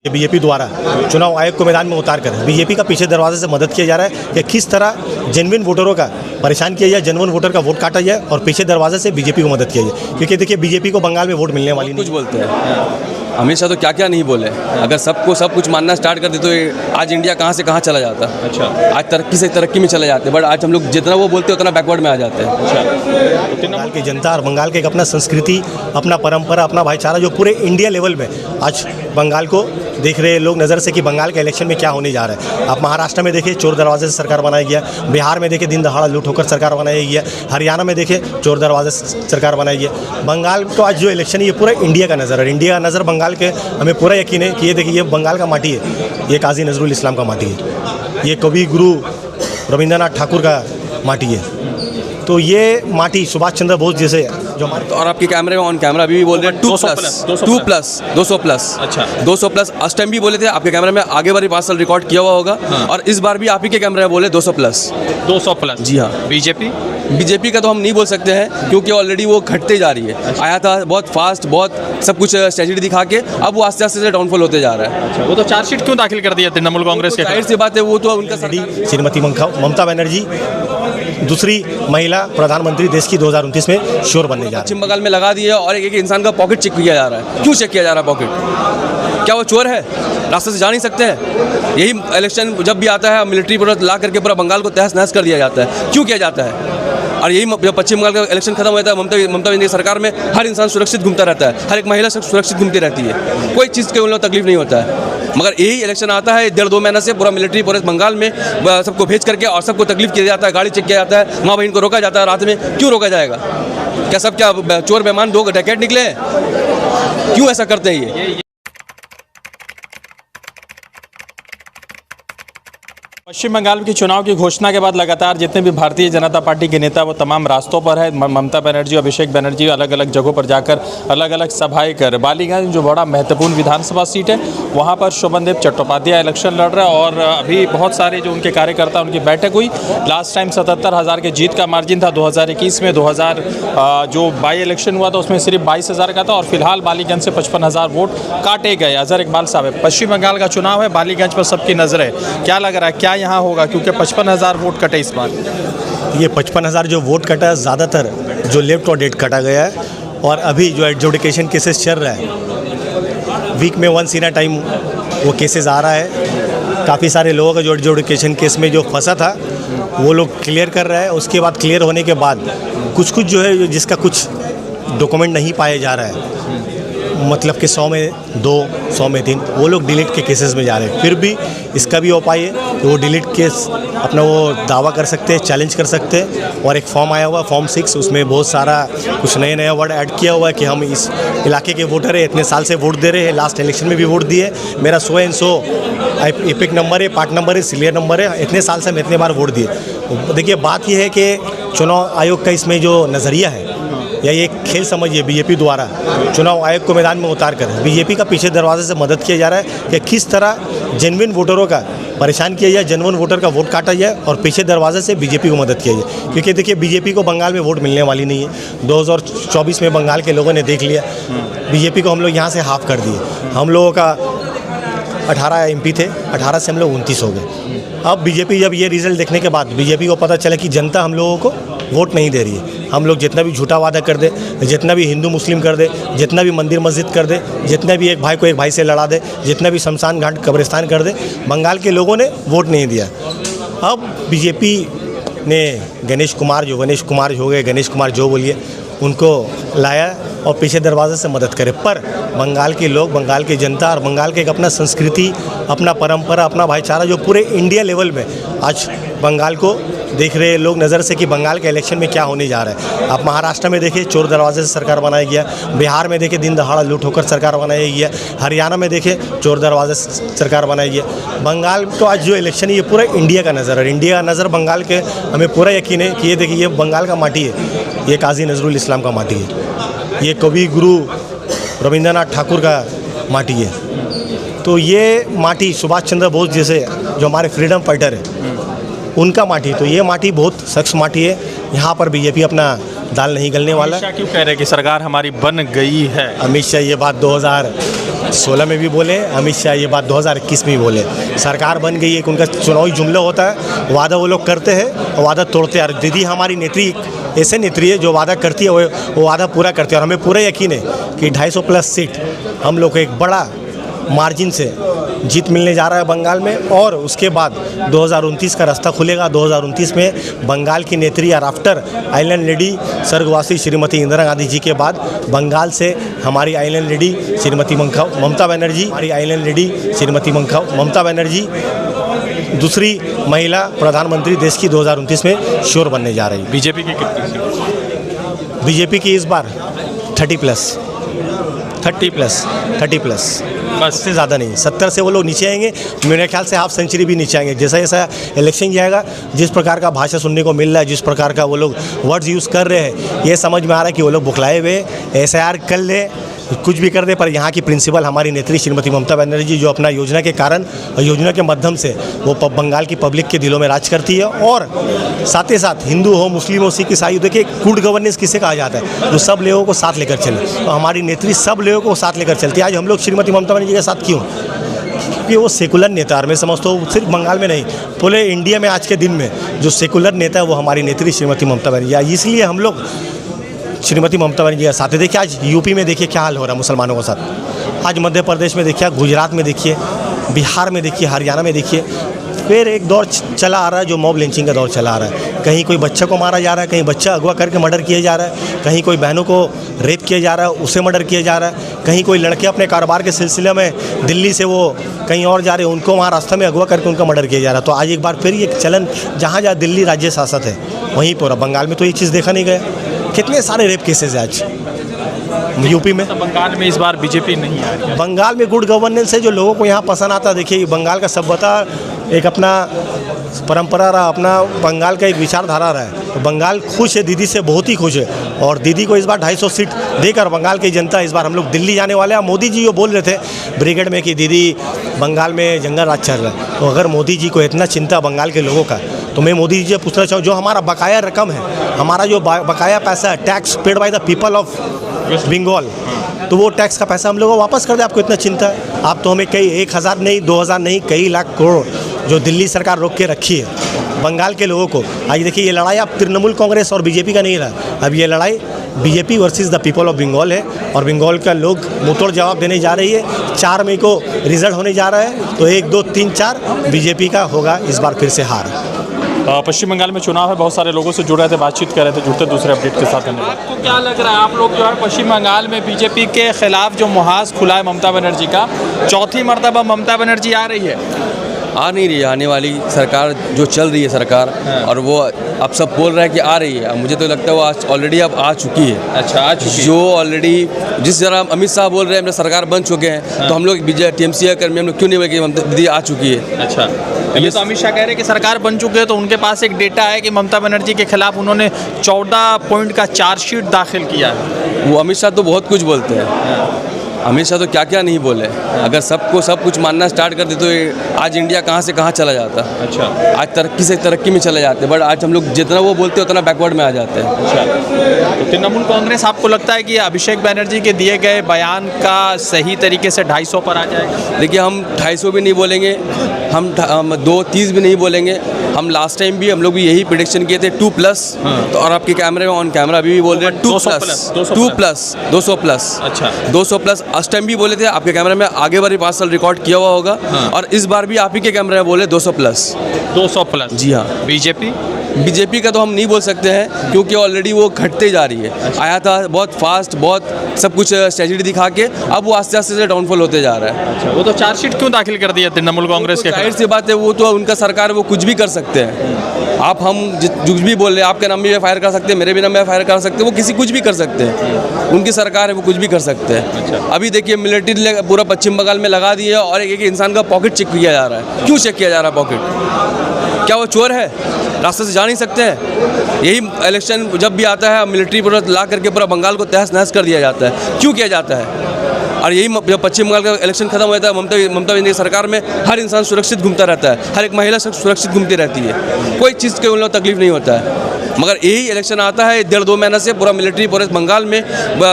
BJP द्वारा चुनाव आयोग को मैदान में उतार कर बीजेपी का पीछे दरवाजे से मदद किया जा रहा है कि किस तरह जेन्युइन वोटरों का परेशान किया जाए, जेन्युइन वोटर का वोट काटा जाए और पीछे दरवाजे से बीजेपी को मदद किया जाए। क्योंकि देखिए बीजेपी को बंगाल में वोट मिलने वाली नहीं। कुछ बोलते हैं हमेशा, तो क्या क्या नहीं बोले। अगर सबको सब कुछ मानना स्टार्ट कर दे तो आज इंडिया कहाँ से कहाँ चला जाता। अच्छा, आज तरक्की से तरक्की में चले जाते, बट आज हम लोग जितना वो बोलते हैं उतना बैकवर्ड में आ जाते हैं। अच्छा, बंगाल की जनता और बंगाल के एक अपना संस्कृति, अपना परंपरा, अपना भाईचारा जो पूरे इंडिया लेवल में आज बंगाल को देख रहे लोग नज़र से कि बंगाल के इलेक्शन में क्या होने जा रहा है। आप महाराष्ट्र में देखिए चोर दरवाजे से सरकार बनाई गया, बिहार में देखिए दिन दहाड़ा लूट होकर सरकार बनाई गया, हरियाणा में देखिए चोर दरवाजे से सरकार बनाई गया। बंगाल तो आज जो इलेक्शन है ये पूरा इंडिया का नज़र है, इंडिया का नज़र बंगाल के हमें पूरा यकीन है कि ये देखिए ये बंगाल का माटी है, ये काजी नजरुल इस्लाम का माटी है, ये कवि गुरु रविंद्रनाथ ठाकुर का माटी है। तो ये माटी सुभाष चंद्र बोस जैसे जो हमारे और आपके कैमरे में ऑन कैमरा अभी भी बोल रहे हैं 200 प्लस। अच्छा, 200 प्लस। उस टाइम भी बोले थे आपके कैमरे में, आगे बारी 5 साल रिकॉर्ड किया हुआ होगा। हाँ। और इस बार भी आप ही के कैमरे में बोले 200 प्लस। 200 प्लस। जी हाँ। बीजेपी का तो हम नहीं बोल सकते हैं क्योंकि ऑलरेडी वो घटते जा रही है। अच्छा। आया था बहुत फास्ट, बहुत सब कुछ स्ट्रेटजी दिखा के, अब वो आस्ते आस्ते से डाउनफॉल होते जा रहा है। अच्छा, वो तो चार्जशीट क्यों दाखिल कर दिया तृणमूल कांग्रेस के? जाहिर सी बात है, वो तो उनका श्रीमती ममता बनर्जी दूसरी महिला प्रधानमंत्री देश की 2029 में श्योर बनने जा रही है। पश्चिम बंगाल में लगा दिए और एक इंसान का पॉकेट चेक किया जा रहा है। क्यों चेक किया जा रहा है पॉकेट? क्या वो चोर है? रास्ते से जा नहीं सकते हैं? यही इलेक्शन जब भी आता है मिलिट्री पूरा ला करके पूरा बंगाल को तहस नहस कर दिया जाता है। क्यों किया जाता है? और यही जब पश्चिम बंगाल का इलेक्शन खत्म होता है, ममता बनर्जी की सरकार में हर इंसान सुरक्षित घूमता रहता है, हर एक महिला सुरक्षित घूमती रहती है, कोई चीज़ के उन लोगों को तकलीफ नहीं होता है। मगर यही इलेक्शन आता है 1.5-2 महीना से पूरा मिलिट्री पूरे बंगाल में सबको भेज करके और सबको तकलीफ किया जाता है, गाड़ी चेक किया जाता है, माँ बहन को रोका जाता है रात में। क्यों रोका जाएगा? क्या सब क्या चोर बेमान 2 डकैत निकले हैं? क्यों ऐसा करते हैं ये? पश्चिम बंगाल के चुनाव की घोषणा के बाद लगातार जितने भी भारतीय जनता पार्टी के नेता वो तमाम रास्तों पर है। ममता बनर्जी, अभिषेक बनर्जी अलग अलग जगहों पर जाकर अलग अलग सभाएं कर। बालीगंज जो बड़ा महत्वपूर्ण विधानसभा सीट है वहां पर शोभनदेव चट्टोपाध्याय इलेक्शन लड़ रहे हैं और अभी बहुत सारे जो उनके कार्यकर्ता उनकी बैठक हुई। लास्ट टाइम 77,000 के जीत का मार्जिन था 2021 में। 2000 जो बाई इलेक्शन हुआ था उसमें सिर्फ 22,000 का था और फिलहाल बालीगंज से 55,000 वोट काटे गए। अजहर इकबाल साहब, पश्चिम बंगाल का चुनाव है, बालीगंज पर सबकी नजर है, क्या लग रहा है क्या यहाँ होगा? क्योंकि 55,000 वोट कटे इस बार। ये 55,000 जो वोट कटा है ज़्यादातर जो लेफ्ट और डेट कटा गया है और अभी जो एडजुडिकेशन केसेस चल रहा है, वीक में 1 सीना टाइम वो केसेस आ रहा है। काफ़ी सारे लोगों का जो एडजुडिकेशन केस में जो फंसा था वो लोग क्लियर कर रहा है। उसके बाद क्लियर होने के बाद कुछ जो है जिसका कुछ डॉक्यूमेंट नहीं पाया जा रहा है, मतलब कि 100 में 2, 100 में 3, वो लोग डिलीट के केसेस में जा रहे हैं। फिर भी इसका भी उपाय है कि वो डिलीट केस अपना वो दावा कर सकते हैं, चैलेंज कर सकते हैं। और एक फॉर्म आया हुआ फॉर्म 6, उसमें बहुत सारा कुछ नए नए वर्ड ऐड किया हुआ है कि हम इस इलाके के वोटर हैं, इतने साल से वोट दे रहे हैं, लास्ट इलेक्शन में भी वोट दिए, मेरा 100 एंड 100 एपिक नंबर है, पार्ट नंबर है, सीरियल नंबर है, इतने साल से हम इतने बार वोट दिए। देखिए बात यह है कि चुनाव आयोग का इसमें जो नज़रिया है या ये खेल समझिए बीजेपी द्वारा चुनाव आयोग को मैदान में उतार कर बीजेपी का पीछे दरवाजे से मदद किया जा रहा है कि किस तरह जेन्युइन वोटरों का परेशान किया जाए, जेन्युइन वोटर का वोट काटा जाए और पीछे दरवाजे से बीजेपी को मदद किया जाए। क्योंकि देखिए बीजेपी को बंगाल में वोट मिलने वाली नहीं है। 2024 में बंगाल के लोगों ने देख लिया, बीजेपी को हम लोग यहाँ से हाफ कर दिए। हम लोगों का 18 एमपी थे, 18 से हम लोग 29 हो गए। अब बीजेपी जब ये रिजल्ट देखने के बाद बीजेपी को पता चला कि जनता हम लोगों को वोट नहीं दे रही है। हम लोग जितना भी झूठा वादा कर दे, जितना भी हिंदू मुस्लिम कर दे, जितना भी मंदिर मस्जिद कर दे, जितना भी एक भाई को एक भाई से लड़ा दे, जितना भी शमशान घाट कब्रिस्तान कर दे, बंगाल के लोगों ने वोट नहीं दिया। अब बीजेपी ने गणेश कुमार हो गए, गणेश कुमार जो बोलिए, उनको लाया और पीछे दरवाजे से मदद करे। पर बंगाल के लोग, बंगाल की जनता और बंगाल के एक अपना संस्कृति, अपना परंपरा, अपना भाईचारा जो पूरे इंडिया लेवल में आज बंगाल को देख रहे लोग नज़र से कि बंगाल के इलेक्शन में क्या होने जा रहा है। आप महाराष्ट्र में देखिए चोर दरवाजे से सरकार बनाया गया, बिहार में देखिए दिन दहाड़ा लूट होकर सरकार बनाई गया, हरियाणा में देखिए चोर दरवाजे से सरकार बनाई गया। बंगाल तो आज जो इलेक्शन है ये पूरा इंडिया का नज़र है, इंडिया का नज़र बंगाल के हमें पूरा यकीन है कि ये देखिए ये बंगाल का माटी है, ये काजी नजरुल इस्लाम का माटी है, ये कवि गुरु रविंद्रनाथ ठाकुर का माटी है। तो ये माटी सुभाष चंद्र बोस जैसे जो हमारे फ्रीडम फाइटर है उनका माटी, तो ये माटी बहुत सख्त माटी है। यहाँ पर बीजेपी अपना दाल नहीं गलने वाला। अमित शाह क्यों कह रहे हैं कि सरकार हमारी बन गई है? अमित शाह ये बात 2016 में भी बोले, अमित शाह ये बात 2021 में भी बोले। सरकार बन गई एक उनका चुनावी जुमला होता है, वादा वो लोग करते हैं और वादा तोड़ते हैं। और दीदी हमारी नेत्री ऐसे नेत्री है जो वादा करती है वो वादा पूरा करती है। और हमें पूरा यकीन है कि 250+ सीट हम लोग को एक बड़ा मार्जिन से जीत मिलने जा रहा है बंगाल में। और उसके बाद 2029 का रास्ता खुलेगा। 2029 में बंगाल की नेत्री और आफ्टर आइलैंड लेडी स्वर्गवासी श्रीमती इंदिरा गांधी जी के बाद बंगाल से हमारी आइलैंड लेडी श्रीमती ममता बनर्जी, हमारी आइलैंड लेडी श्रीमती ममता बनर्जी दूसरी महिला प्रधानमंत्री देश की 2029 में श्योर बनने जा रही है। बीजेपी की कितनी सीट? बीजेपी की इस बार 30+, बस से ज़्यादा नहीं। 70 से वो लोग नीचे आएंगे, मेरे ख्याल से हाफ सेंचुरी भी नीचे आएंगे। जैसा जैसा इलेक्शन जाएगा, जिस प्रकार का भाषा सुनने को मिल रहा है, जिस प्रकार का वो लोग वर्ड्स यूज़ कर रहे हैं, ये समझ में आ रहा है कि वो लोग बुखलाए हुए SIR कर ले, कुछ भी कर दे। पर यहाँ की प्रिंसिपल हमारी नेत्री श्रीमती ममता बनर्जी जो अपना योजना के कारण और योजना के माध्यम से वो बंगाल की पब्लिक के दिलों में राज करती है। और साथ ही साथ हिंदू हो, मुस्लिम हो, सिख, ईसाई, देखिए गुड गवर्नेंस किसे कहा जाता है? जो सब लोगों को साथ लेकर चले। तो हमारी नेत्री सब लोगों को साथ लेकर चलती है। आज हम लोग श्रीमती ममता बनर्जी के साथ क्यों? क्योंकि वो सेकुलर नेता है। मैं समझता हूँ सिर्फ बंगाल में नहीं, पूरे इंडिया में आज के दिन में जो सेकुलर नेता है वो हमारी नेत्री श्रीमती ममता बनर्जी। इसलिए हम लोग श्रीमती ममता बनर्जी के साथ है। देखिए आज यूपी में देखिए क्या हाल हो रहा है मुसलमानों के साथ। आज मध्य प्रदेश में देखिए, गुजरात में देखिए, बिहार में देखिए, हरियाणा में देखिए, फिर एक दौर चला आ रहा है जो मॉब लिंचिंग का दौर चला आ रहा है। कहीं कोई बच्चा को मारा जा रहा है, कहीं बच्चा अगवा करके मर्डर किया जा रहा है, कहीं कोई बहनों को रेप किया जा रहा है, उसे मर्डर किया जा रहा है, कहीं कोई लड़के अपने कारोबार के सिलसिले में दिल्ली से वो कहीं और जा रहे हैं, उनको वहाँ रास्ते में अगवा करके उनका मर्डर किया जा रहा है। तो आज एक बार फिर ये चलन जहाँ जहाँ दिल्ली राज्य शासक है वहीं पूरा बंगाल में तो ये चीज़ देखा नहीं गया। कितने सारे रेप केसेस हैं आज यूपी में। तो बंगाल में इस बार बीजेपी नहीं है। बंगाल में गुड गवर्नेंस है जो लोगों को यहाँ पसंद आता है। देखिए बंगाल का सभ्यता एक अपना परंपरा रहा, अपना बंगाल का एक विचारधारा रहा है। तो बंगाल खुश है, दीदी से बहुत ही खुश है। और दीदी को इस बार 250 सीट देकर बंगाल की जनता इस बार हम लोग दिल्ली जाने वाले हैं। मोदी जी जो बोल रहे थे ब्रिगेड में कि दीदी बंगाल में जंगल राज चल रहा है, तो अगर मोदी जी को इतना चिंता बंगाल के लोगों का, तो मैं मोदी जी से पूछना चाहूँ जो हमारा बकाया रकम है, हमारा जो बकाया पैसा है, tax paid by the people of Bengal, तो वो टैक्स का पैसा हम लोगों को वापस कर दे। आपको इतना चिंता है? आप तो हमें कई 1000 नहीं, 2000 नहीं, कई लाख करोड़ जो दिल्ली सरकार रोक के रखी है बंगाल के लोगों को। आज देखिए ये लड़ाई अब तृणमूल कांग्रेस और बीजेपी का नहीं रहा, अब ये लड़ाई BJP versus the people of Bengal है। और बंगाल का लोग मुंहतोड़ जवाब देने जा रही है। 4 मई को रिजल्ट होने जा रहा है, तो 1, 2, 3, 4 बीजेपी का होगा इस बार फिर से हार। पश्चिम बंगाल में चुनाव है, बहुत सारे लोगों से जुड़ रहे थे, बातचीत कर रहे थे, जुड़ते दूसरे अपडेट के साथ। आपको क्या लग रहा है, आप लोग जो है पश्चिम बंगाल में बीजेपी के खिलाफ जो मुहाज खुला है ममता बनर्जी का, चौथी मरतबा ममता बनर्जी आ रही है? आ नहीं रही है। आने वाली सरकार जो चल रही है सरकार, और वो अब सब बोल रहा है कि आ रही है। मुझे तो लगता है वो आज ऑलरेडी अब आ चुकी है। अच्छा, आ चुकी है। जो ऑलरेडी जिस तरह अमित शाह बोल रहे हैं सरकार बन चुके हैं, तो हम लोग TMC कर्मी हम लोग क्यों नहीं बोले कि ममता दीदी आ चुकी है? अच्छा, ये तो अमित शाह कह रहे हैं कि सरकार बन चुकी है, तो उनके पास एक डेटा है कि ममता बनर्जी के खिलाफ उन्होंने 14 पॉइंट का चार्जशीट दाखिल किया है। वो अमित शाह तो बहुत कुछ बोलते हैं। अमित शाह तो क्या क्या नहीं बोले। अगर सबको सब कुछ मानना स्टार्ट कर दे तो आज इंडिया कहाँ से कहाँ चला जाता। अच्छा, आज तरक्की से तरक्की में चले जाते, बट आज हम लोग जितना वो बोलते हैं उतना बैकवर्ड में आ जाते हैं। अच्छा, तो तृणमूल कांग्रेस आपको लगता है कि अभिषेक बनर्जी के दिए गए बयान का सही तरीके से 250 पर आ जाएगा? देखिए हम 250 भी नहीं बोलेंगे, हम 230 भी नहीं बोलेंगे। हम लास्ट टाइम भी हम लोग भी यही प्रेडिक्शन किए थे 2+। तो और आपके कैमरे में ऑन कैमरा अभी भी बोल रहे हैं 2+, 200+। अच्छा, 200+। उस टाइम भी बोले थे, आपके कैमरे में आगे बारी 5 साल रिकॉर्ड किया हुआ होगा। और इस बार भी आप ही के कैमरे में बोले 200+। 200+? जी हाँ। बीजेपी का तो हम नहीं बोल सकते हैं क्योंकि ऑलरेडी वो घटते जा रही है। अच्छा। आया था बहुत फास्ट, बहुत सब कुछ स्ट्रेटजी दिखा के, अब वो आस्ते आस्ते से डाउनफॉल होते जा रहा है। अच्छा, वो तो चार्जशीट क्यों दाखिल कर दिया तृणमूल कांग्रेस के? जाहिर सी बात है, वो तो उनका सरकार, वो कुछ भी कर सकते हैं। आप हम कुछ भी बोल रहे हैं, आपके नाम भी फायर कर सकते हैं, मेरे भी नाम में फायर कर सकते हैं, वो किसी कुछ भी कर सकते हैं। उनकी सरकार है, वो कुछ भी कर सकते हैं। अच्छा। अभी देखिए मिलिट्री पूरा पश्चिम बंगाल में लगा दी है और एक इंसान का पॉकेट चेक किया जा रहा है। क्यों चेक किया जा रहा है पॉकेट? क्या वो चोर है? रास्ते से जा नहीं सकते हैं? यही इलेक्शन जब भी आता है मिलिट्री पूरा ला करके पूरा बंगाल को तहस नहस कर दिया जाता है। क्यों किया जाता है? और यही जब पश्चिम बंगाल का इलेक्शन खत्म हुआ था, ममता बनर्जी की सरकार में हर इंसान सुरक्षित घूमता रहता है, हर एक महिला सुरक्षित घूमती रहती है, कोई चीज़ के उन लोग तकलीफ नहीं होता है। मगर यही इलेक्शन आता है 1.5-2 महीने से पूरा मिलिट्री पुलिस बंगाल में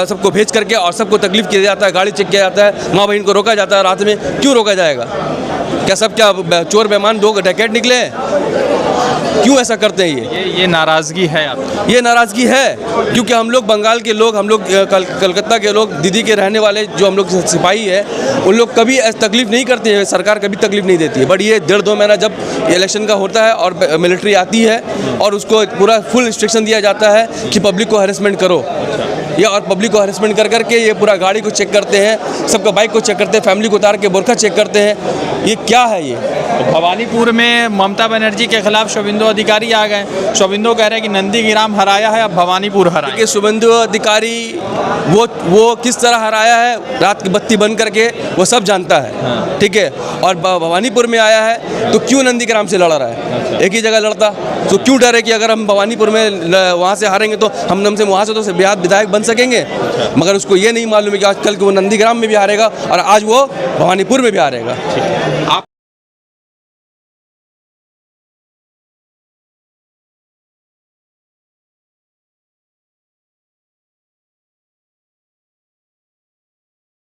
सबको भेज करके और सबको तकलीफ किया जाता है, गाड़ी चेक किया जाता है, माँ बहन को रोका जाता है रात में। क्यों रोका जाएगा? क्या सब क्या चोर बेमान 2 डकैत निकले हैं? क्यों ऐसा करते हैं? ये नाराज़गी है आप? ये नाराज़गी है क्योंकि हम लोग बंगाल के लोग, हम लोग कलकत्ता के लोग, दीदी के रहने वाले जो हम लोग सिपाही है, उन लोग कभी तकलीफ नहीं करते हैं, सरकार कभी तकलीफ नहीं देती है। बट ये 1.5-2 महीना जब इलेक्शन का होता है और मिलिट्री आती है और उसको पूरा फुल इंस्ट्रक्शन दिया जाता है कि पब्लिक को हैरेसमेंट करो, या और पब्लिक को हैरेसमेंट कर करके ये पूरा गाड़ी को चेक करते हैं, सबका बाइक को चेक करते हैं, फैमिली को उतार के बुरखा चेक करते हैं। ये क्या है ये? तो भवानीपुर में ममता बनर्जी के खिलाफ शुभेंदु अधिकारी आ गए। शुभेंदु कह रहे हैं कि नंदीग्राम हराया है, अब भवानीपुर हराया। कि शुभेंदु अधिकारी वो किस तरह हराया है, रात की बत्ती बंद करके, वो सब जानता है, ठीक है। और भवानीपुर में आया है तो क्यों नंदीग्राम से लड़ रहा है? एक ही जगह लड़ता तो क्यों डर है कि अगर हम भवानीपुर में वहाँ से हारेंगे तो हमसे वहाँ से तो बिहार विधायक बन सकेंगे। मगर उसको ये नहीं मालूम है कि आजकल वो नंदीग्राम में भी हारेगा और आज वो भवानीपुर में भी हारेगा। आप